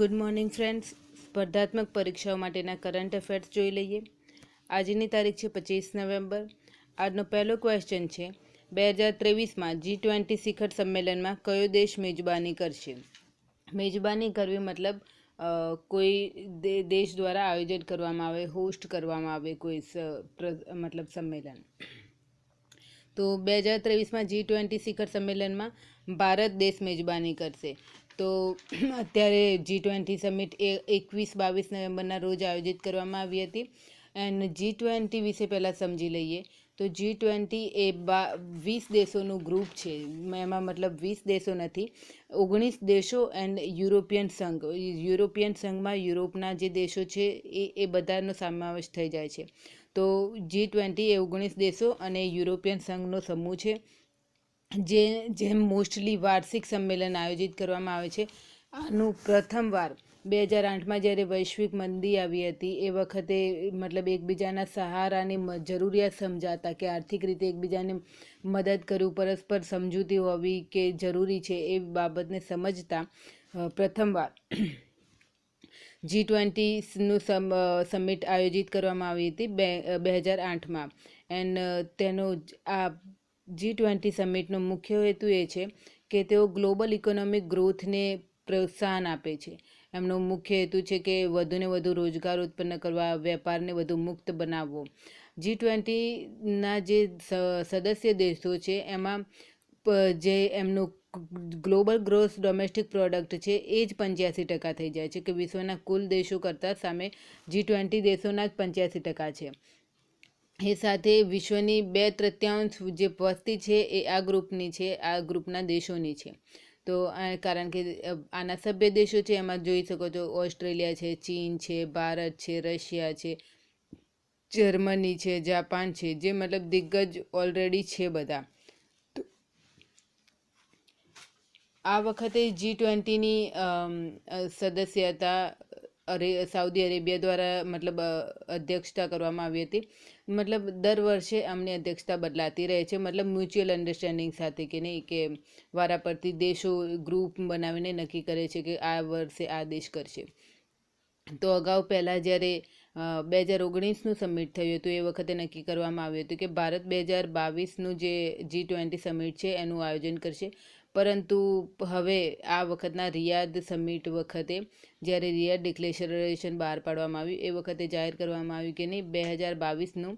Good morning friends. સ્પર્ધાત્મક પરીક્ષાઓ માટેના કરંટ અફેર્સ જોઈ લઈએ. આજની તારીખ છે 25 નવેમ્બર. આજનો પહેલો ક્વેશ્ચન છે, 2023માં G20 શિખર સંમેલનમાં કયો દેશ મેજબાની કરશે? મેજબાની કરવી મતલબ કોઈ દેશ દ્વારા આયોજન કરવામાં આવે, હોસ્ટ કરવામાં આવે કોઈ મતલબ સંમેલન. તો 2023માં G20 શિખર સંમેલનમાં ભારત દેશ મેજબાની કરશે. તો અત્યારે G20 સમિટ 21-22 નવેમ્બરના રોજ આયોજિત કરવામાં આવી હતી. એન્ડ G20 વિશે પહેલાં સમજી લઈએ. તો G20 એ 20 દેશોનું ગ્રુપ છે. એમાં મતલબ 20 દેશો નથી, 19 દેશો એન્ડ યુરોપિયન સંઘ. યુરોપિયન સંઘમાં યુરોપના જે દેશો છે એ બધાનો સમાવેશ થઈ જાય છે. તો G20 એ 19 દેશો અને યુરોપિયન સંઘનો સમૂહ છે. જેમ મોસ્ટલી વાર્ષિક સંમેલન આયોજિત કરવામાં આવે છે. આનું પ્રથમવાર 2008માં જ્યારે વૈશ્વિક મંદી આવી હતી એ વખતે મતલબ એકબીજાના સહારાની જરૂરિયાત સમજાતા કે આર્થિક રીતે એકબીજાને મદદ કરવું, પરસ્પર સમજૂતી હોવી કે જરૂરી છે એ બાબતને સમજતા પ્રથમવાર G20નું સમિટ આયોજિત કરવામાં આવી હતી 2008માં. એન્ડ તેનો આ G20 સમિટનો મુખ્ય હેતુ એ છે કે તેઓ ગ્લોબલ ઇકોનોમિક ગ્રોથને પ્રોત્સાહન આપે છે. એમનો મુખ્ય હેતુ છે કે વધુને વધુ રોજગાર ઉત્પન્ન કરવા, વેપારને વધુ મુક્ત બનાવવો. G20ના જે સદસ્ય દેશો છે એમાં જે એમનું ગ્લોબલ ગ્રોસ ડોમેસ્ટિક પ્રોડક્ટ છે એ જ 85% થઈ જાય છે, કે વિશ્વના કુલ દેશો કરતાં સામે G20 દેશોના જ 85% છે. એ સાથે વિશ્વની 2/3 જે વસ્તી છે એ આ ગ્રુપની છે, આ ગ્રુપના દેશોની છે. તો કારણ કે આના સભ્ય દેશો છે એમાં જોઈ શકો છો ઓસ્ટ્રેલિયા છે, ચીન છે, ભારત છે, રશિયા છે, જર્મની છે, જાપાન છે, જે મતલબ દિગ્ગજ ઓલરેડી છે બધા. આ વખતે G20ની સદસ્યતા સાઉદી અરેબિયા દ્વારા મતલબ અધ્યક્ષતા કરવામાં આવી હતી. મતલબ દર વર્ષે આમની અધ્યક્ષતા બદલાતી રહે છે, મતલબ મ્યુચ્યુઅલ અન્ડરસ્ટેન્ડિંગ સાથે, કે નહીં કે વારા પરથી દેશો ગ્રુપ બનાવીને નક્કી કરે છે કે આ વર્ષે આ દેશ કરશે. તો અગાઉ પહેલાં જ્યારે 2019નું સમિટ થયું હતું એ વખતે નક્કી કરવામાં આવ્યું હતું કે ભારત 2022નું જે G20 સમિટ છે એનું આયોજન કરશે. પરંતુ હવે આ વખતના રિયાદ સમિટ વખતે જ્યારે રિયાદ ડિક્લેરેશન બહાર પાડવામાં આવ્યું એ વખતે જાહેર કરવામાં આવ્યું કે નહીં, 2022નું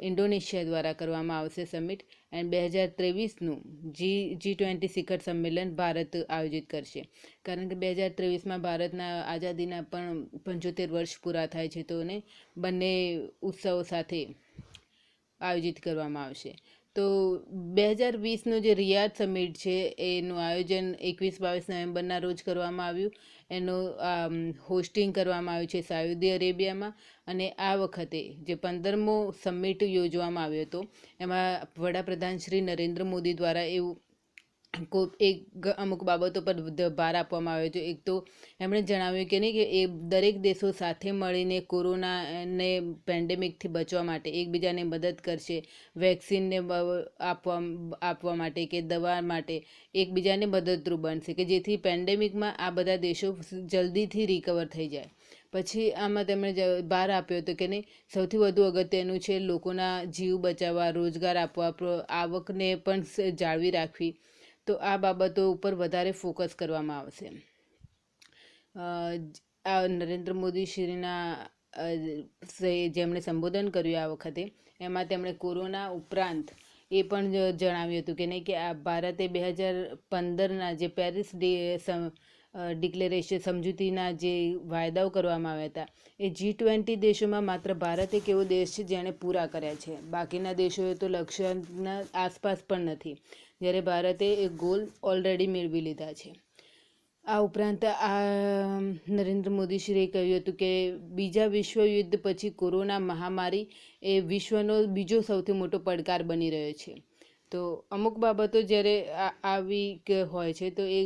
ઇન્ડોનેશિયા દ્વારા કરવામાં આવશે સમિટ. એન્ડ 2023નું G20 શિખર સંમેલન ભારત આયોજિત કરશે. કારણ કે 2023માં ભારતના આઝાદીના પણ 75 વર્ષ પૂરા થાય છે, તો ને બંને ઉત્સવો સાથે આયોજિત કરવામાં આવશે. તો 2020નું જે રિયાદ સમિટ છે એનું આયોજન 21-22 નવેમ્બરના રોજ કરવામાં આવ્યું. એનું હોસ્ટિંગ કરવામાં આવ્યું છે સાઉદી અરેબિયામાં. અને આ વખતે જે 15મો સમિટ યોજવામાં આવ્યો હતો એમાં વડાપ્રધાન શ્રી નરેન્દ્ર મોદી દ્વારા એવું અમુક બાબતો પર ભાર આપવામાં આવ્યો છે. એક તો એમણે જણાવ્યું કે નહીં કે એ દરેક દેશો સાથે મળીને કોરોનાને પેન્ડેમિકથી બચવા માટે એકબીજાને મદદ કરશે, વેક્સિનને આપવા માટે કે દવા માટે એકબીજાને મદદરૂપ બનશે, કે જેથી પેન્ડેમિકમાં આ બધા દેશો જલ્દીથી રિકવર થઈ જાય. પછી આમાં તેમણે ભાર આપ્યો હતો કે નહીં, સૌથી વધુ અગત્યનું છે લોકોના જીવ બચાવવા, રોજગાર આપવા, આવકને પણ જાળવી રાખવી. તો આ બાબતો ઉપર વધારે ફોકસ કરવામાં આવશે. આ નરેન્દ્ર મોદી શ્રીના જેમણે સંબોધન કર્યું આ વખતે એમાં તેમણે કોરોના ઉપરાંત એ પણ જણાવ્યું હતું કે નહીં કે આ ભારતે 2015ના જે પેરિસ ડિક્લેરેશન સમજૂતીના જે વાયદાઓ કરવામાં આવ્યા હતા એ G20 દેશોમાં માત્ર ભારત એક એવો દેશ છે જેણે પૂરા કર્યા છે. બાકીના દેશોએ તો લક્ષ્યના આસપાસ પણ નથી, જ્યારે ભારતે એ ગોલ ઓલરેડી મેળવી લીધા છે. આ ઉપરાંત આ નરેન્દ્ર મોદીશ્રીએ કહ્યું હતું કે બીજા વિશ્વયુદ્ધ પછી કોરોના મહામારી એ વિશ્વનો બીજો સૌથી મોટો પડકાર બની રહ્યો છે. તો અમુક બાબતો જ્યારે આવી હોય છે તો એ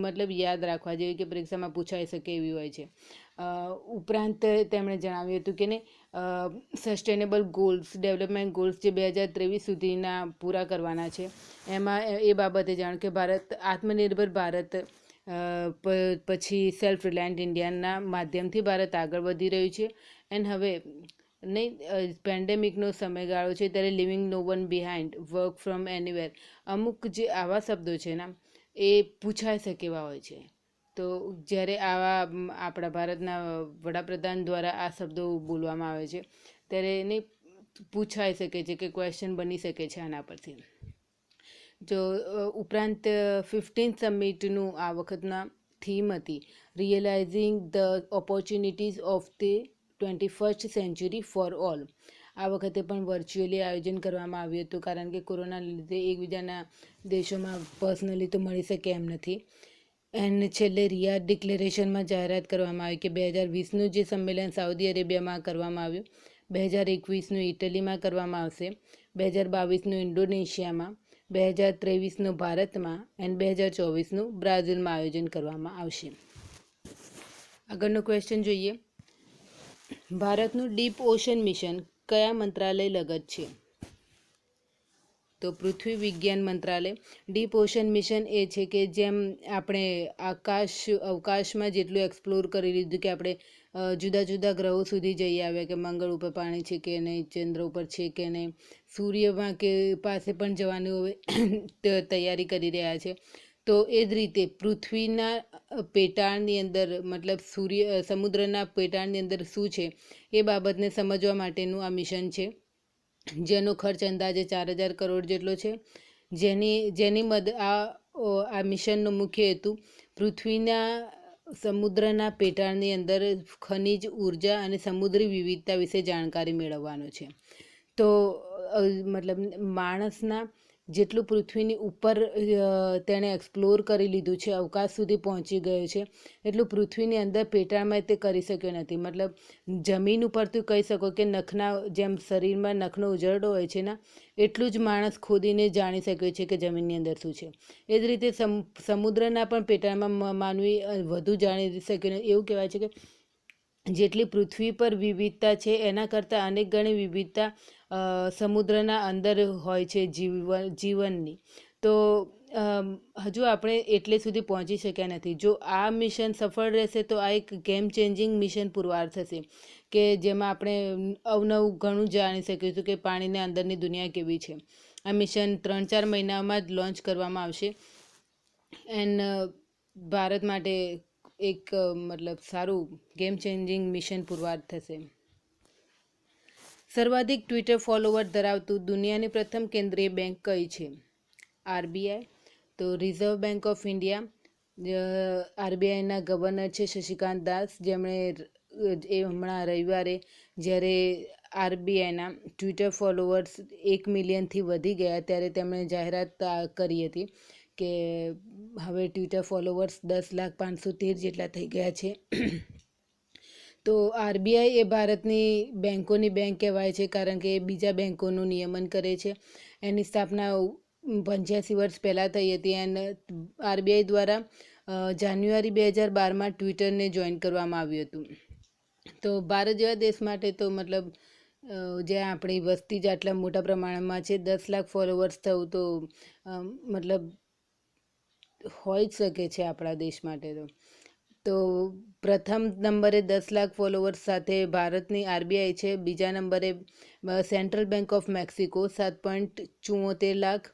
મતલબ યાદ રાખવા જેવી કે પરીક્ષામાં પૂછાઈ શકે એવી હોય છે. ઉપરાંત તેમણે જણાવ્યું હતું કે ને સસ્ટેનેબલ ગોલ્સ, ડેવલપમેન્ટ ગોલ્સ જે 2023 સુધીના પૂરા કરવાના છે એમાં એ બાબતે જાણ કે ભારત આત્મનિર્ભર ભારત પછી સેલ્ફ રિલાયન્ટ ઇન્ડિયાના માધ્યમથી ભારત આગળ વધી રહ્યું છે. એન્ડ હવે નહીં પેન્ડેમિકનો સમયગાળો છે ત્યારે living no one behind, work from anywhere, અમુક જે આવા શબ્દો છે ને એ પૂછાઈ શકે એવા હોય છે. તો જ્યારે આવા આપણા ભારતના વડાપ્રધાન દ્વારા આ શબ્દો બોલવામાં આવે છે ત્યારે એને પૂછાઈ શકે છે કે ક્વેશ્ચન બની શકે છે આના પરથી. જો ઉપરાંત 15th સમિટનું આ વખતના થીમ હતી realising the opportunities of the 21st century for all. આ વખતે પણ વર્ચ્યુઅલી આયોજન કરવામાં આવ્યું હતું કારણ કે કોરોનાના લીધે એકબીજાના દેશોમાં પર્સનલી તો મળી શકે એમ નથી. અને છેલ્લે રિયાદ ડિક્લેરેશનમાં જાહેરાત કરવામાં આવી કે 2020નું જે સંમેલન સાઉદી અરેબિયામાં કરવામાં આવ્યું, 2021નું ઇટલીમાં કરવામાં આવશે, 2022નું ઇન્ડોનેશિયામાં, 2023નું ભારતમાં એન્ડ 2024નું બ્રાઝિલમાં આયોજન કરવામાં આવશે. આગળનો ક્વેશ્ચન જોઈએ. ભારતનું ડીપ ઓશન મિશન કયા મંત્રાલય લગત છે? તો પૃથ્વી વિજ્ઞાન મંત્રાલય. ડીપ ઓશન મિશન એ છે કે જેમ આપણે અવકાશમાં જેટલું એક્સપ્લોર કરી લીધું કે આપણે જુદા જુદા ગ્રહો સુધી જઈ આવ્યા કે મંગળ ઉપર પાણી છે કે નહીં, ચંદ્ર ઉપર છે કે નહીં, સૂર્યમાં કે પાસે પણ જવાની હવે તૈયારી કરી રહ્યા છે. તો એ જ રીતે પૃથ્વીના પેટાળની અંદર મતલબ સમુદ્રના પેટાળની અંદર શું છે એ બાબતને સમજવા માટેનું આ મિશન છે, જેનો ખર્ચ અંદાજે 4000 કરોડ જેટલો છે. જેની આ મિશનનો મુખ્ય હેતુ પૃથ્વીના સમુદ્રના પેટાળની અંદર ખનિજ ઉર્જા અને સમુદ્રી વિવિધતા વિશે જાણકારી મેળવવાનો છે. તો મતલબ માણસના જેટલું પૃથ્વીની ઉપર તેણે એક્સપ્લોર કરી લીધું છે, અવકાશ સુધી પહોંચી ગયો છે, એટલું પૃથ્વીની અંદર પેટાળમાં તે કરી શક્યો નથી. મતલબ જમીન ઉપર તું કહી શકો કે નખના જેમ શરીરમાં નખનો ઉજરડો હોય છે ને, એટલું જ માણસ ખોદીને જાણી શક્યો છે કે જમીનની અંદર શું છે. એ જ રીતે સમુદ્રના પણ પેટાળમાં માનવી વધુ જાણી શક્યો. એવું કહેવાય છે કે જેટલી પૃથ્વી પર વિવિધતા છે એના કરતાં અનેક ગણી વિવિધતા સમુદ્રના અંદર હોય છે જીવનની. તો હજુ આપણે એટલે સુધી પહોંચી શક્યા નથી. જો આ મિશન સફળ રહેશે તો આ એક ગેમ ચેન્જિંગ મિશન પુરવાર થશે કે જેમાં આપણે અવનવું ઘણું જાણી શકીશું કે પાણીની અંદરની દુનિયા કેવી છે. આ મિશન 3-4 મહિનામાં જ લોન્ચ કરવામાં આવશે એન્ડ ભારત માટે એક મતલબ સારું ગેમ ચેન્જિંગ મિશન પુરવાર થશે. સર્વાધિક ટ્વિટર ફોલોવર ધરાવતું દુનિયાની પ્રથમ કેન્દ્રીય બેંક કઈ છે? આરબીઆઈ. તો રિઝર્વ બેંક ઓફ ઇન્ડિયા. આરબીઆઈના ગવર્નર છે શશિકાંત દાસ, જેમણે હમણાં રવિવારે જ્યારે આરબીઆઈના ટ્વિટર ફોલોવર્સ 1 મિલિયનથી વધી ગયા ત્યારે તેમણે જાહેરાત કરી હતી કે હવે ટ્વિટર ફોલોવર્સ 10,513,000 જેટલા થઈ ગયા છે. તો આરબીઆઈ એ ભારતની બેંકોની બેંક કહેવાય છે કારણ કે એ બીજા બેંકોનું નિયમન કરે છે. એની સ્થાપના 85 વર્ષ પહેલાં થઈ હતી અને આરબીઆઈ દ્વારા જાન્યુઆરી 2012માં ટ્વિટરને જોઈન કરવામાં આવ્યું હતું. તો ભારત જેવા દેશ માટે તો મતલબ જ્યાં આપણી વસ્તી જ આટલા મોટા પ્રમાણમાં છે, 10 લાખ ફોલોવર્સ થવું તો મતલબ હોઈ જ શકે છે આપણા દેશ માટે. તો પ્રથમ નંબરે 10 લાખ ફોલોવર્સ સાથે ભારતની આરબીઆઈ છે. બીજા નંબરે central bank of Mexico 7.74 lakh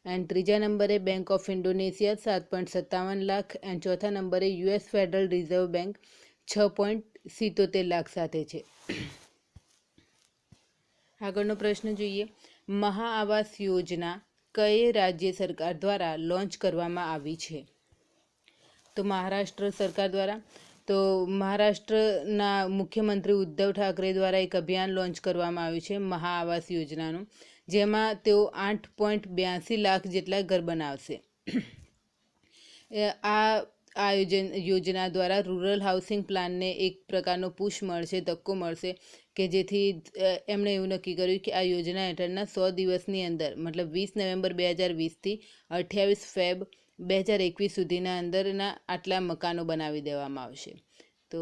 and ત્રીજા નંબરે bank of Indonesia 7.57 lakh and ચોથા નંબરે US federal reserve bank 6.77 lakh સાથે છે. આગળનો પ્રશ્ન જોઈએ. મહા આવાસ યોજના કઈ રાજ્ય સરકાર દ્વારા લોન્ચ કરવામાં આવી છે? તો મહારાષ્ટ્ર સરકાર દ્વારા. તો મહારાષ્ટ્રના મુખ્યમંત્રી ઉદ્ધવ ઠાકરે દ્વારા એક અભિયાન લોન્ચ કરવામાં આવ્યું છે મહા આવાસ યોજનાનું, જેમાં તેઓ 8.82 લાખ જેટલા ઘર બનાવશે. આ યોજના દ્વારા રૂરલ હાઉસિંગ પ્લાનને એક પ્રકારનો પુશ મળશે, ધક્કો મળશે કે જેથી એમણે એવું નક્કી કર્યું કે આ યોજના હેઠળના 100 દિવસની અંદર મતલબ 20 નવેમ્બર 2020થી 28 ફેબ 2021 સુધીના અંદરના આટલા મકાનો બનાવી દેવામાં આવશે. તો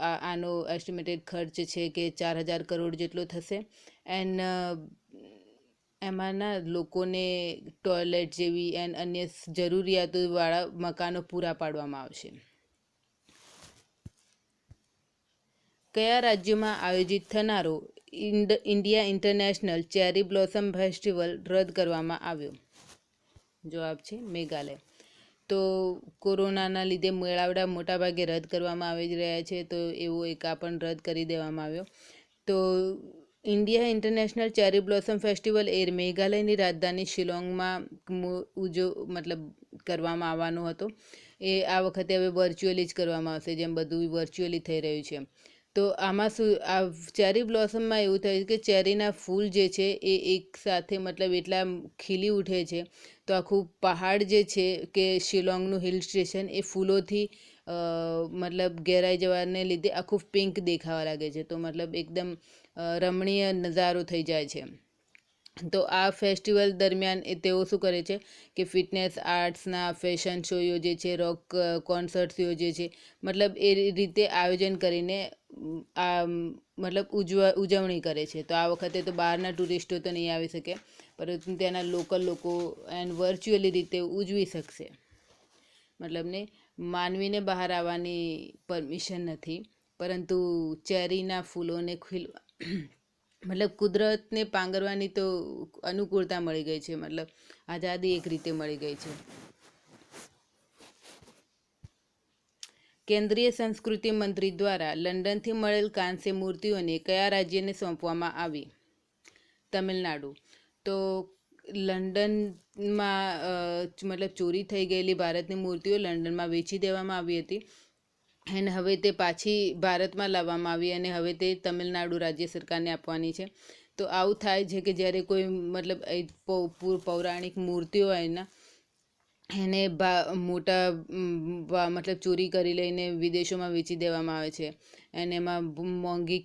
આનો એસ્ટિમેટેડ ખર્ચ છે કે 4000 કરોડ જેટલો થશે એમાંના લોકોને ટોયલેટ જેવી એન્ડ અન્ય જરૂરિયાતોવાળા મકાનો પૂરા પાડવામાં આવશે. કયા રાજ્યમાં આયોજિત થનારો India international cherry blossom festival રદ કરવામાં આવ્યો? જવાબ છે મેઘાલય. તો કોરોનાના લીધે મેળાવડા મોટાભાગે રદ કરવામાં આવી રહ્યા છે, તો એવો એક આ પણ રદ કરી દેવામાં આવ્યો. તો India international cherry blossom festival એ મેઘાલયની રાજધાની શિલોંગમાં કરવામાં આવવાનો હતો. એ આ વખતે હવે વર્ચ્યુઅલી જ કરવામાં આવશે, જેમ બધું વર્ચ્યુઅલી થઈ રહ્યું છે. તો આમાં આ ચેરી બ્લોસમમાં એવું થયું કે ચેરીના ફૂલ જે છે એ એક સાથે એટલા ખીલી ઉઠે છે, તો આખું પહાડ જે છે કે શિલોંગનું હિલ સ્ટેશન એ ફૂલોથી ઘેરાઈ જવાને લીધે આખું પિંક દેખાવા લાગે છે. તો એકદમ રમણીય નજારો થઈ જાય છે. તો આ ફેસ્ટિવલ દરમિયાન તેઓ શું કરે છે કે ફિટનેસ, આર્ટ્સના ફેશન શો યોજે છે, રોક કોન્સર્ટ્સ યોજે છે, એ રીતે આયોજન કરીને આ ઉજવણી કરે છે. તો આ વખતે તો બહારના ટુરિસ્ટો તો નહીં આવી શકે, પરંતુ ત્યાંના લોકલ લોકો એન્ડ વર્ચ્યુઅલી રીતે ઉજવી શકશે. માનવીને બહાર આવવાની પરમિશન નથી, પરંતુ ચેરીના ફૂલોને કુદરતને પાંગરવાની તો અનુકૂળતા મળી ગઈ છે, આઝાદી એક રીતે મળી ગઈ છે. કેન્દ્રીય સંસ્કૃતિ મંત્રી દ્વારા લંડનથી મળેલ કાંસ્ય મૂર્તિઓને કયા રાજ્યને સોંપવામાં આવી? તમિલનાડુ. તો લંડનમાં ચોરી થઈ ગયેલી ભારતની મૂર્તિઓ લંડનમાં વેચી દેવામાં આવી હતી, અને હવે તે પાછી ભારતમાં લાવવામાં આવી, અને હવે તે તમિલનાડુ રાજ્ય સરકારને આપવાની છે. તો આવું થાય છે કે જ્યારે કોઈ પૌરાણિક મૂર્તિઓ હોય ને એને મોટા ચોરી કરી લઈને વિદેશોમાં વેચી દેવામાં આવે છે, અને એમાં મોંઘી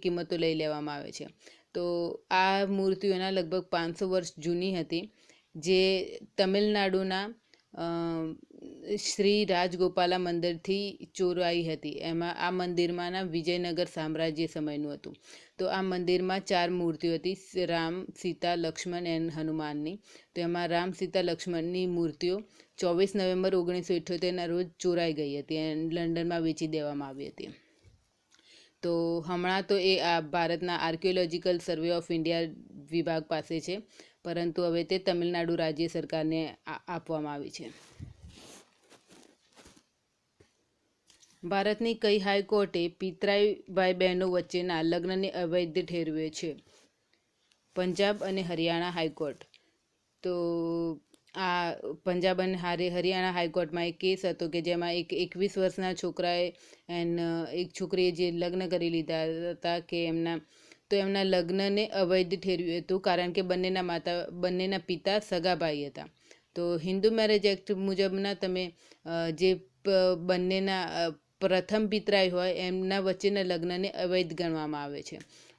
કિંમતો લઈ લેવામાં આવે છે. તો આ મૂર્તિઓના લગભગ 500 વર્ષ જૂની હતી, જે તમિલનાડુના શ્રી રાજગોપાલા મંદિરથી ચોરાઈ હતી. આ મંદિરમાંના વિજયનગર સામ્રાજ્ય સમયનું હતું. તો આ મંદિરમાં 4 મૂર્તિઓ હતી, રામ, સીતા, લક્ષ્મણ અને હનુમાનની. તો એમાં રામ, સીતા, લક્ષ્મણની મૂર્તિઓ 24 નવેમ્બર 1978ના રોજ ચોરાઈ ગઈ હતી અને લંડનમાં વેચી દેવામાં આવી હતી. તો હમણાં તો એ આ ભારતના આર્કિયોલોજીકલ સર્વે ઓફ ઇન્ડિયા વિભાગ પાસે છે, પરંતુ હવે તે તમિલનાડુ રાજ્ય સરકારને આપવામાં આવી છે. ભારતની કઈ હાઈકોર્ટે પિતરાઈ ભાઈ બહેનો વચ્ચેના લગ્નને અવૈધ ઠેરવ્યો છે? પંજાબ અને હરિયાણા હાઈકોર્ટ. તો આ પંજાબ અને હરિયાણા હાઈકોર્ટમાં એક કેસ હતો કે જેમાં એક 21 વર્ષના છોકરાએ એક છોકરીએ જે લગ્ન કરી લીધા હતા કે એમના લગ્નને અવૈધ ઠેરવ્યું હતું, કારણ કે બંનેના પિતા સગા ભાઈ હતા. તો હિન્દુ મેરેજ એક્ટ મુજબના તમે જે બંનેના પ્રથમ પિતરાઈ હોય એમના વચ્ચેના લગ્નને અવૈધ ગણવામાં આવે છે.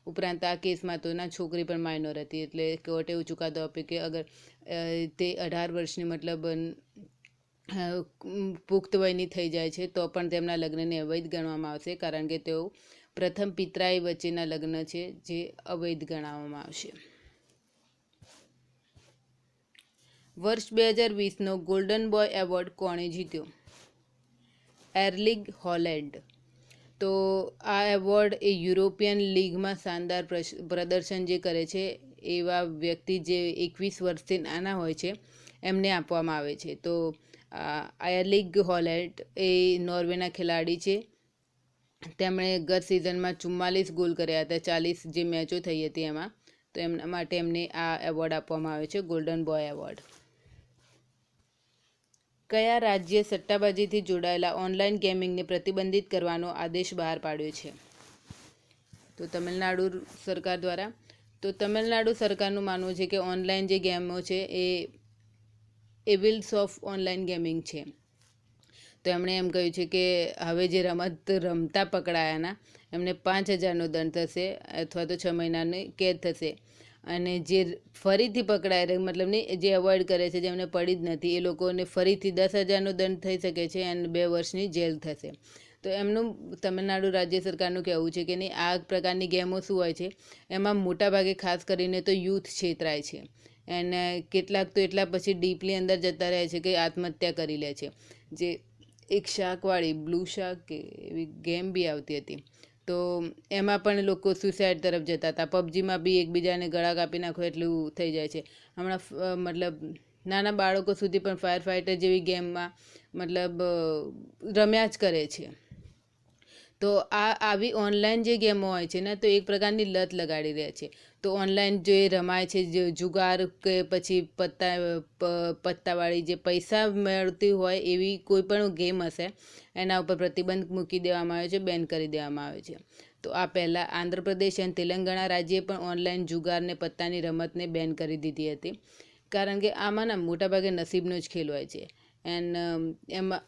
ઉપરાંત આ કેસમાં તો છોકરી પણ માઇનોર હતી, એટલે કોર્ટે એવું ચુકાદો આપ્યો કે અગર તે 18 વર્ષની પુખ્ત વયની થઈ જાય છે તો પણ તેમના લગ્નને અવૈધ ગણવામાં આવશે, કારણ કે તેઓ પ્રથમ પિતરાઈ વચ્ચેના લગ્ન છે, જે અવૈધ ગણવામાં આવશે. વર્ષ 2020નો ગોલ્ડન બોય એવોર્ડ કોણે જીત્યો? એર્લિંગ હોલેન્ડ. તો આ એવોર્ડ એ યુરોપિયન લીગમાં શાનદાર પ્રદર્શન જે કરે છે એવા વ્યક્તિ જે 21 વર્ષથી નાના હોય છે એમને આપવામાં આવે છે. તો એર્લિંગ હોલેન્ડ એ નોર્વેના ખેલાડી છે. તેમણે ગત સિઝનમાં 44 ગોલ કર્યા હતા, 40 જે મેચો થઈ હતી એમાં. તો એમના માટે એમને આ એવોર્ડ આપવામાં આવે છે, ગોલ્ડન બોય એવોર્ડ. કયા રાજ્યે સટ્ટાબાજીથી જોડાયેલા ઓનલાઈન ગેમિંગને પ્રતિબંધિત કરવાનો આદેશ બહાર પાડ્યો છે? તો તમિલનાડુ સરકાર દ્વારા. તો તમિલનાડુ સરકારનું માનવું છે કે ઓનલાઈન જે ગેમો છે એ એવિલ્સ ઓફ ઓનલાઈન ગેમિંગ છે. તો એમણે એમ કહ્યું છે કે હવે જે રમત રમતા પકડાયાના એમને 5,000નો દંડ થશે અથવા તો 6 મહિનાની કેદ થશે, અને જે ફરીથી પકડાય જે અવોઇડ કરે છે, જેમને પડી જ નથી, એ લોકોને ફરીથી 10,000નો દંડ થઈ શકે છે અને 2 વર્ષની જેલ થશે. તો એમનું તમિલનાડુ રાજ્ય સરકારનું કહેવું છે કે નહીં, આ પ્રકારની ગેમો શું હોય છે, એમાં મોટાભાગે ખાસ કરીને તો યુથ છેતરાય છે. અને કેટલાક તો એટલા પછી ડીપલી અંદર જતા રહે છે કે આત્મહત્યા કરી લે છે. જે એક શાકવાળી બ્લુ શાક કે એવી ગેમ બી આવતી હતી, તો એમાં પણ લોકો સુસાઇડ તરફ જતા હતા. પબજીમાં બી એકબીજાને ગળા કાપી નાખો એટલું થઈ જાય છે. હમણાં મતલબ નાના બાળકો સુધી પણ ફાયર ફાઇટર જેવી ગેમમાં મતલબ રમ્યા જ કરે છે. તો આવી ઓનલાઈન જે ગેમો હોય છે ને, તો એક પ્રકારની લત લગાડી રહ્યા છે. તો ઓનલાઈન જે રમાય છે, જે જુગાર કે પછી પત્તાવાળી જે પૈસા મેળવતી હોય એવી કોઈ પણ ગેમ હશે, એના ઉપર પ્રતિબંધ મૂકી દેવામાં આવ્યો છે, બેન કરી દેવામાં આવ્યો છે. તો આ પહેલાં આંધ્રપ્રદેશ અને તેલંગાણા રાજ્યે પણ ઓનલાઈન જુગારને પત્તાની રમતને બેન કરી દીધી હતી. કારણ કે આમાં મોટાભાગે નસીબનો જ ખેલ હોય છે. એન્ડ એમાં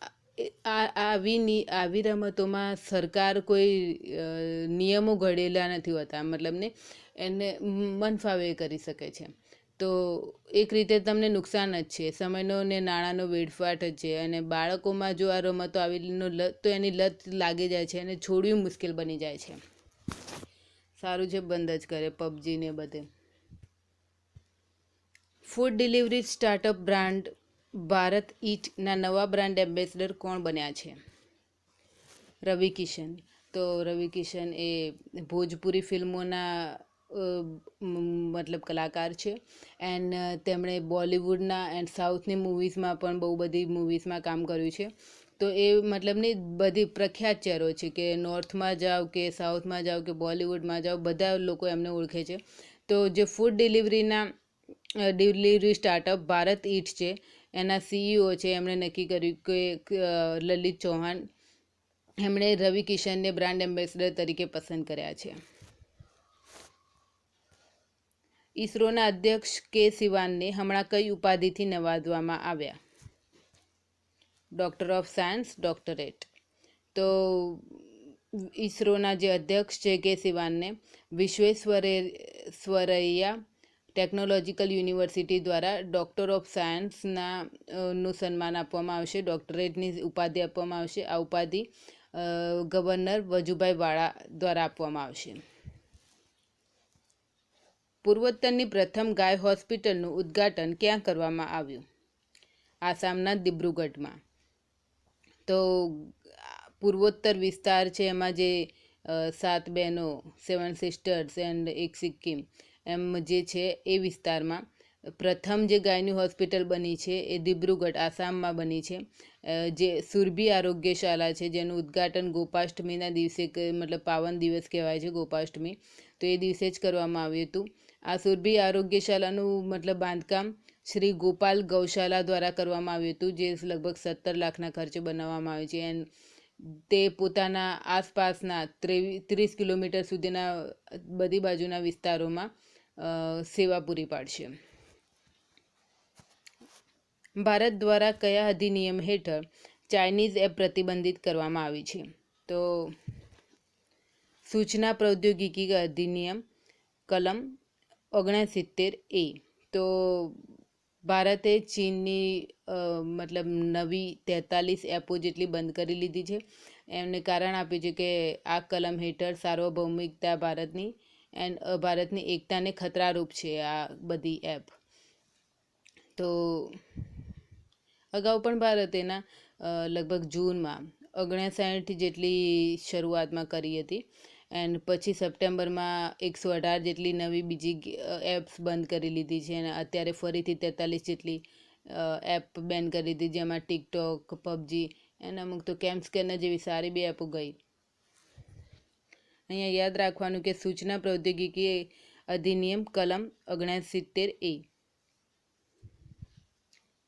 આવી રમતોમાં સરકાર કોઈ નિયમો ઘડેલા નથી હોતા, મતલબ ને એને મન ફાવે એ કરી શકે છે. તો એક રીતે તમને નુકસાન જ છે, સમયનો ને નાણાંનો વેડફાટ જ છે. અને બાળકોમાં જો આ રમતો આવીનો લત, તો એની લત લાગી જાય છે અને છોડવી મુશ્કેલ બની જાય છે. સારું છે, બંધ જ કરે પબજી ને બધે. ફૂડ ડિલિવરી સ્ટાર્ટઅપ બ્રાન્ડ ભારત ઈટના નવા બ્રાન્ડ એમ્બેસેડર કોણ બન્યા છે? રવિ કિશન. તો રવિ કિશન એ ભોજપુરી ફિલ્મોના મતલબ કલાકાર છે. એન્ડ તેમણે બોલિવૂડના એન્ડ સાઉથની મૂવીઝમાં પણ બહુ બધી મૂવીઝમાં કામ કર્યું છે. તો એ મતલબની બધી પ્રખ્યાત ચહેરો છે કે નોર્થમાં જાઓ કે સાઉથમાં જાઓ કે બોલિવૂડમાં જાઓ, બધા લોકો એમને ઓળખે છે. તો જે ફૂડ ડિલિવરી સ્ટાર્ટઅપ ભારત ઈટ છે, એના CEO છે, એમણે નક્કી કર્યું કે લલિત ચૌહાણ, એમણે રવિ કિશનને બ્રાન્ડ એમ્બેસેડર તરીકે પસંદ કર્યા છે. ઈસરોના અધ્યક્ષ કે સિવાનને હમણાં કઈ ઉપાધિથી નવાજવામાં આવ્યા? Doctor of science, doctorate. તો ઈસરોના જે અધ્યક્ષ છે કે સિવાનને વિશ્વેશ્વરૈયા ટેકનોલોજીકલ યુનિવર્સિટી દ્વારા ડૉક્ટર ઓફ સાયન્સના નું સન્માન આપવામાં આવશે, ડોક્ટરેટની ઉપાધિ આપવામાં આવશે. આ ઉપાધિ ગવર્નર વજુભાઈ વાળા દ્વારા આપવામાં આવશે. પૂર્વોત્તરની પ્રથમ ગાય હોસ્પિટલનું ઉદ્ઘાટન ક્યાં કરવામાં આવ્યું? આસામના દિબ્રુગઢમાં. તો પૂર્વોત્તર વિસ્તાર છે, એમાં જે 7 બહેનો, 7 સિસ્ટર્સ એન્ડ એક સિક્કિમ, એમ જે છે એ વિસ્તારમાં પ્રથમ જે ગાયની હોસ્પિટલ બની છે એ દિબ્રુગઢ આસામમાં બની છે. જે સુરભી આરોગ્યશાળા છે, જેનું ઉદ્ઘાટન ગોપાષ્ટમીના દિવસે, મતલબ પાવન દિવસ કહેવાય છે ગોપાષ્ટમી, તો એ દિવસે જ કરવામાં આવ્યું હતું. આ સુરભી આરોગ્યશાળાનું મતલબ બાંધકામ શ્રી ગોપાલ ગૌશાલા દ્વારા કરવામાં આવ્યું હતું, જે લગભગ 17 લાખના ખર્ચે બનાવવામાં આવ્યું છે. એન્ડ તે પોતાના આસપાસના 30 કિલોમીટર સુધીના બધી બાજુના વિસ્તારોમાં સેવા પૂરી પાડશે. ભારત દ્વારા કયા અધિનિયમ હેઠળ ચાઇનીઝ એપ પ્રતિબંધિત કરવામાં આવી છે? તો સૂચના પ્રૌદ્યોગિકી અધિનિયમ કલમ 69A. તો ભારતે ચીનની મતલબ નવી 43 એપો જેટલી બંધ કરી લીધી છે. એમને કારણ આપ્યું છે કે આ કલમ હેઠળ સાર્વભૌમિકતા ભારતની એકતાને ખતરારૂપ છે આ બધી એપ. તો અગાઉ પણ ભારતે લગભગ જૂનમાં 59 જેટલી શરૂઆતમાં કરી હતી. એન્ડ પછી સપ્ટેમ્બરમાં 118 જેટલી નવી બીજી એપ્સ બંધ કરી લીધી છે. અને અત્યારે ફરીથી 43 જેટલી એપ બેન કરી દીધી, જેમાં ટિકટોક, પબજી અને અમુક તો કેમ્સ્કેનર જેવી સારી બી એપો ગઈ. અહીંયા યાદ રાખવાનું કે સૂચના પ્રૌદ્યોગિકી અધિનિયમ કલમ 69A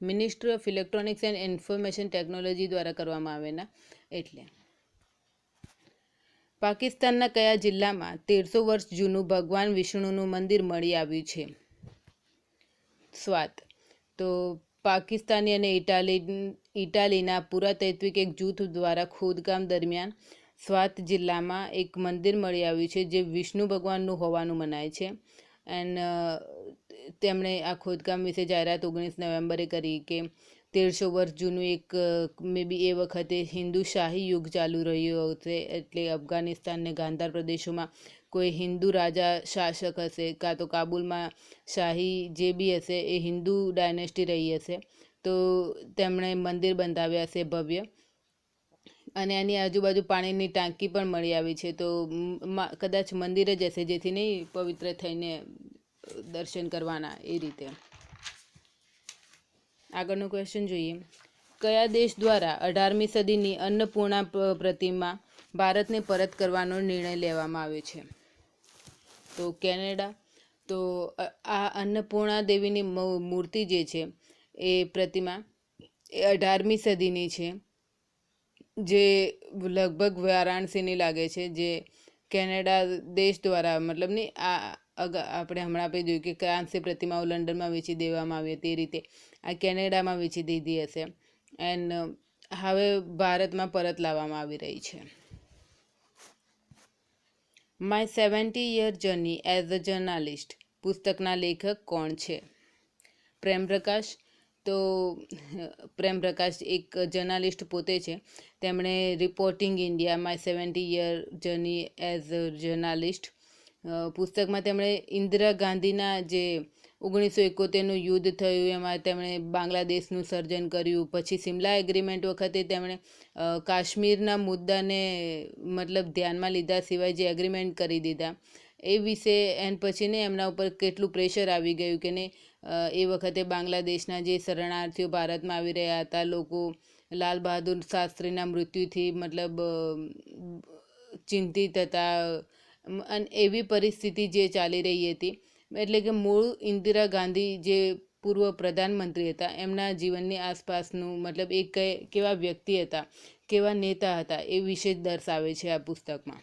ministry of electronics and information technology દ્વારા કરવામાં આવેલા. એટલે પાકિસ્તાનના કયા જિલ્લામાં 1300 વર્ષ જૂનું ભગવાન વિષ્ણુનું મંદિર મળી આવ્યું છે? સ્વાત. તો પાકિસ્તાની અને ઇટાલીના પુરાતત્વિક એક જૂથ દ્વારા ખોદકામ દરમિયાન સ્વાત જિલ્લામાં એક મંદિર મળી આવ્યું છે, જે વિષ્ણુ ભગવાનનું હોવાનું મનાય છે. એન્ડ તેમણે આ ખોદકામ વિશે જાહેરાત 19 નવેમ્બરે કરી કે 1300 વર્ષ જૂનું એક મે બી એ વખતે હિન્દુ શાહી યુગ ચાલુ રહ્યો હશે, એટલે અફઘાનિસ્તાન ને ગાંધાર પ્રદેશોમાં કોઈ હિન્દુ રાજા શાસક હશે, કાં તો કાબુલમાં શાહી જે બી હશે એ હિન્દુ ડાયનેસ્ટી રહી હશે, તો તેમણે મંદિર બંધાવ્યા હશે ભવ્ય, અને એની આજુબાજુ પાણીની ટાંકી પણ મળી આવી છે, તો કદાચ મંદિર જ હશે જેથી નહીં પવિત્ર થઈને દર્શન કરવાના એ રીતે. આગળનો ક્વેશ્ચન જોઈએ. કયા દેશ દ્વારા 18મી સદીની અન્નપૂર્ણા પ્રતિમા ભારતને પરત કરવાનો નિર્ણય લેવામાં આવ્યો છે? તો કેનેડા. તો આ અન્નપૂર્ણા દેવીની મૂર્તિ જે છે એ પ્રતિમા એ 18મી સદીની છે, જે લગભગ વારાણસીની લાગે છે, જે કેનેડા દેશ દ્વારા મતલબ નહીં આપણે હમણાં આપણે જોયું કે કાંસ્ય પ્રતિમાઓ લંડનમાં વેચી દેવામાં આવી હતી, એ રીતે આ કેનેડામાં વેચી દીધી હશે એન્ડ હવે ભારતમાં પરત લાવવામાં આવી રહી છે. My 70-year journey as a journalist પુસ્તકના લેખક કોણ છે? પ્રેમપ્રકાશ. તો પ્રેમપ્રકાશ એક જર્નાલિસ્ટ પોતે છે. તેમણે reporting India my 70-year journey as a journalist પુસ્તકમાં તેમણે ઇન્દિરા ગાંધીના જે 1971નું યુદ્ધ થયું એમાં તેમણે બાંગ્લાદેશનું સર્જન કર્યું, પછી સિમલા એગ્રીમેન્ટ વખતે તેમણે કાશ્મીરના મુદ્દાને મતલબ ધ્યાનમાં લીધા સિવાય જે એગ્રીમેન્ટ કરી દીધા એ વિશે, એન્ડ પછી ને એમના ઉપર કેટલું પ્રેશર આવી ગયું કે ને એ વખતે બાંગ્લાદેશના જે શરણાર્થીઓ ભારતમાં આવી રહ્યા હતા, લોકો લાલ બહાદુર શાસ્ત્રીના મૃત્યુથી મતલબ ચિંતિત હતા, અને એવી પરિસ્થિતિ જે ચાલી રહી હતી, એટલે કે મૂળ ઇન્દિરા ગાંધી જે પૂર્વ પ્રધાનમંત્રી હતા એમના જીવનની આસપાસનું મતલબ એ કેવા વ્યક્તિ હતા, કેવા નેતા હતા એ વિશે જ દર્શાવે છે આ પુસ્તકમાં.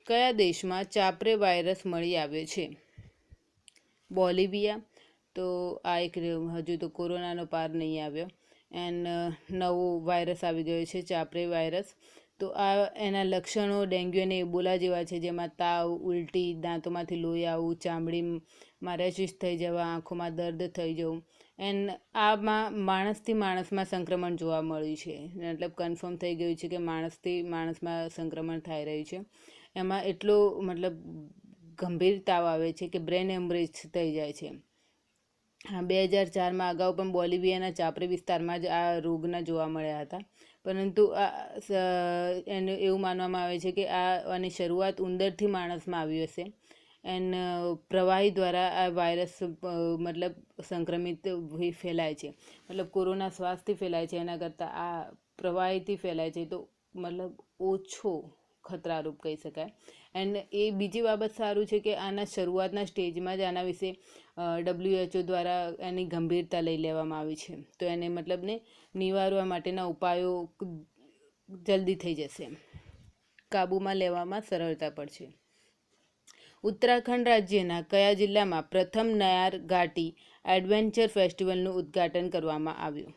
કયા દેશમાં ચાપરે વાયરસ મળી આવ્યો છે? બોલિવિયા. તો આ એક હજુ તો કોરોનાનો પાર નહીં આવ્યો એન્ડ નવો વાયરસ આવી ગયો છે ચાપરે વાયરસ. તો આ એના લક્ષણો ડેન્ગ્યુ અને એબોલા જેવા છે, જેમાં તાવ, ઉલટી, દાંતોમાંથી લોહી આવવું, ચામડીમાં રેશિસ થઈ જવા, આંખોમાં દર્દ થઈ જવું, એન્ડ આમાં માણસથી માણસમાં સંક્રમણ જોવા મળ્યું છે, મતલબ કન્ફર્મ થઈ ગયું છે કે માણસથી માણસમાં સંક્રમણ થઈ રહ્યું છે. એમાં એટલો મતલબ ગંભીર તાવ આવે છે કે બ્રેન હેમરેજ થઈ જાય છે. 2004માં અગાઉ પણ બોલિવિયાના ચાપરે વિસ્તારમાં જ આ રોગના જોવા મળ્યા હતા, પરંતુ એને એવું માનવામાં આવે છે કે આની શરૂઆત ઉંદરથી માણસમાં આવી હશે, એન્ડ પ્રવાહી દ્વારા આ વાયરસ મતલબ સંક્રમિત ફેલાય છે, મતલબ કોરોના શ્વાસથી ફેલાય છે, એના કરતાં આ પ્રવાહીથી ફેલાય છે, તો મતલબ ઓછો ખતરારૂપ કહી શકાય. એન્ડ એ બીજી બાબત સારું છે કે આના શરૂઆતના સ્ટેજમાં જ આના વિશે WHO દ્વારા એની ગંભીરતા લઈ લેવામાં આવી છે, તો એને મતલબને નિવારવા માટેના ઉપાયો જલ્દી થઈ જશે, કાબૂમાં લેવામાં સરળતા પડશે. ઉત્તરાખંડ રાજ્યના કયા જિલ્લામાં પ્રથમ નયાર ઘાટી એડવેન્ચર ફેસ્ટિવલનું ઉદ્ઘાટન કરવામાં આવ્યું?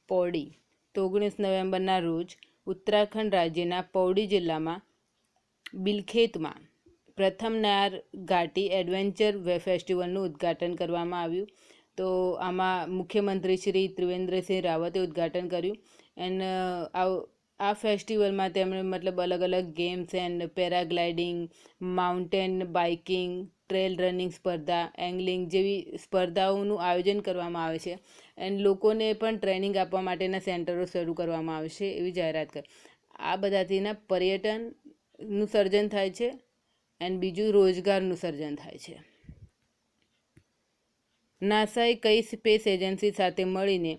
પૌડી. તો 19 નવેમ્બરના રોજ ઉત્તરાખંડ રાજ્યના પૌડી જિલ્લામાં બિલખેતમાં પ્રથમ નયાર ઘાટી એડવેન્ચર ફેસ્ટિવલનું ઉદ્ઘાટન કરવામાં આવ્યું. તો આમાં મુખ્યમંત્રી શ્રી ત્રિવેન્દ્રસિંહ રાવતે ઉદ્ઘાટન કર્યું, એન્ડ આ ફેસ્ટિવલમાં તેમણે મતલબ અલગ અલગ games and paragliding, mountain biking, trail running સ્પર્ધા, એંગલિંગ જેવી સ્પર્ધાઓનું આયોજન કરવામાં આવે છે, એન્ડ લોકોને પણ ટ્રેનિંગ આપવા માટેના સેન્ટરો શરૂ કરવામાં આવશે એવી જાહેરાત કરી. આ બધાથીના પર્યટનનું સર્જન થાય છે એન્ડ બીજું રોજગારનું સર્જન થાય છે. નાસાએ કઈ સ્પેસ એજન્સી સાથે મળીને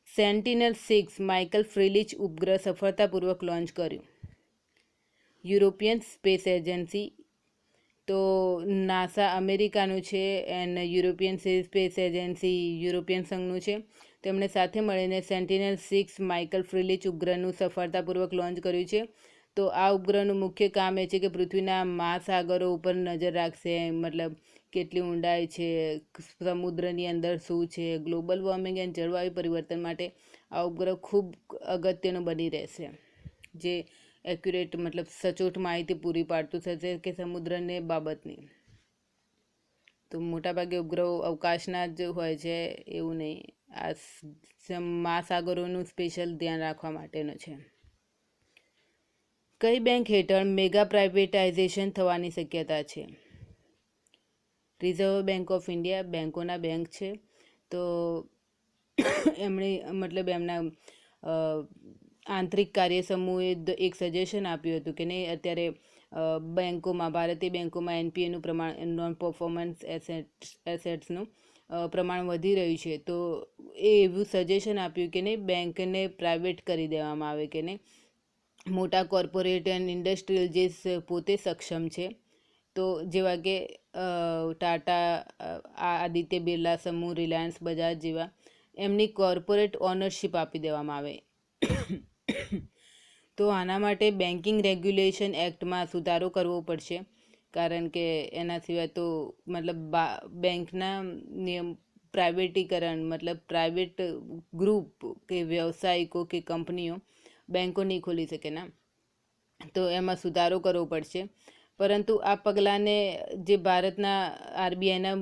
સેન્ટિનલ-6 માઇકલ ફ્રીલિચ ઉપગ્રહ સફળતાપૂર્વક લોન્ચ કર્યું? European space agency. તો નાસા અમેરિકાનું છે and European space agency European સંઘનું છે. તેમણે સાથે મળીને સેન્ટિનલ-6 માઇકલ ફ્રીલિચ ઉપગ્રહનું સફળતાપૂર્વક લોન્ચ કર્યું છે. તો આ ઉપગ્રહનું મુખ્ય કામ એ છે કે પૃથ્વીના મહાસાગરો ઉપર નજર રાખશે, મતલબ કેટલી ઊંડાઈ છે, સમુદ્રની અંદર શું છે, ગ્લોબલ વોર્મિંગ એન્ડ જળવાયુ પરિવર્તન માટે આ ઉપગ્રહ ખૂબ અગત્યનું બની રહેશે, જે એક્યુરેટ મતલબ સચોટ માહિતી પૂરી પાડતું થશે કે સમુદ્રને બાબતની. તો મોટાભાગે ઉપગ્રહો અવકાશના જ હોય છે એવું નહીં, આ મહાસાગરોનું સ્પેશિયલ ધ્યાન રાખવા માટેનો છે. કઈ બેંક હેઠળ મેગા પ્રાઇવેટાઇઝેશન થવાની શક્યતા છે? રિઝર્વ બેંક ઓફ ઇન્ડિયા બેંકોના બેંક છે, તો એમણે મતલબ એમના આંતરિક કાર્યસમૂહે એક સજેશન આપ્યું હતું કે નહીં, અત્યારે બેંકોમાં, ભારતીય બેંકોમાં એનપીએનું પ્રમાણ, નોન પરફોર્મન્સ એસેટ્સનું પ્રમાણ વધી રહ્યું છે, તો એ એવું સજેશન આપ્યું કે નહીં બેંકને પ્રાઇવેટ કરી દેવામાં આવે, કે નહીં મોટા કોર્પોરેટ એન્ડ ઇન્ડસ્ટ્રીયલ જે પોતે સક્ષમ છે, તો જેવા કે ટાટા, આદિત્ય બિરલા સમૂહ, રિલાયન્સ, બજાજ જેવા, એમની કોર્પોરેટ ઓનરશિપ આપી દેવામાં આવે. તો આના માટે બેન્કિંગ રેગ્યુલેશન એક્ટમાં સુધારો કરવો પડશે, કારણ કે એના સિવાય તો મતલબ બેંકના નિયમ પ્રાઇવેટીકરણ, મતલબ પ્રાઇવેટ ગ્રુપ કે વ્યવસાયિકો કે કંપનીઓ બેંકો નહીં ખોલી શકે ના, તો એમાં સુધારો કરવો પડશે. પરંતુ આ પગલાંને જે ભારતના આરબીઆઈના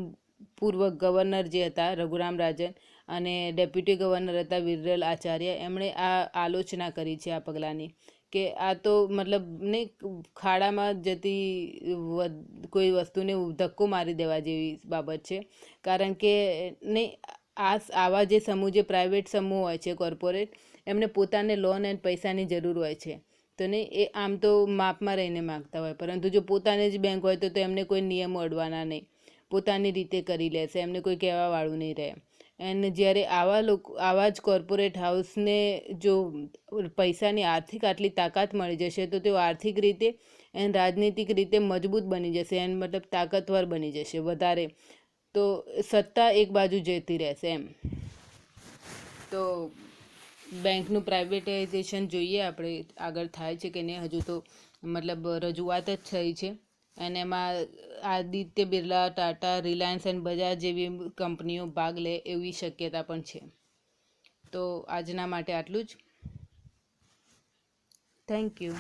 પૂર્વ ગવર્નર જે હતા રઘુરામ રાજન અને ડેપ્યુટી ગવર્નર હતા વિરલ આચાર્ય, એમણે આ આલોચના કરી છે આ પગલાંની, કે આ તો મતલબ ને ખાડામાં જતી કોઈ વસ્તુને ધક્કો મારી દેવા જેવી બાબત છે, કારણ કે નહીં આવા જે સમૂહ, જે પ્રાઇવેટ સમૂહ હોય છે કોર્પોરેટ, એમને પોતાને લોન એન્ડ પૈસાની જરૂર હોય છે, તો નહીં એ આમ તો માપમાં રહીને માગતા હોય, પરંતુ જો પોતાની જ બેંક હોય તો એમને કોઈ નિયમો અડવાના નહીં, પોતાની રીતે કરી લેશે, એમને કોઈ કહેવાવાળું નહીં રહે. અને જ્યારે આવા જ કોર્પોરેટ હાઉસને જો પૈસાની આર્થિક આટલી તાકાત મળી જશે, તો તેઓ આર્થિક રીતે અને રાજનીતિક રીતે મજબૂત બની જશે, એમ મતલબ તાકાતવર બની જશે વધારે, તો સત્તા એક બાજુ જતી રહેશે એમ. તો બેંકનું પ્રાઇવેટાઇઝેશન જોઈએ આપણે આગળ થાય છે કે નહીં, હજુ તો મતલબ રજૂઆત જ થઈ છે, અને એમાં આદિત્ય બિરલા, ટાટા, રિલાયન્સ એન્ડ બજાજ જેવી કંપનીઓ ભાગ લે એવી શક્યતા પણ છે. તો આજના માટે આટલું જ. Thank you.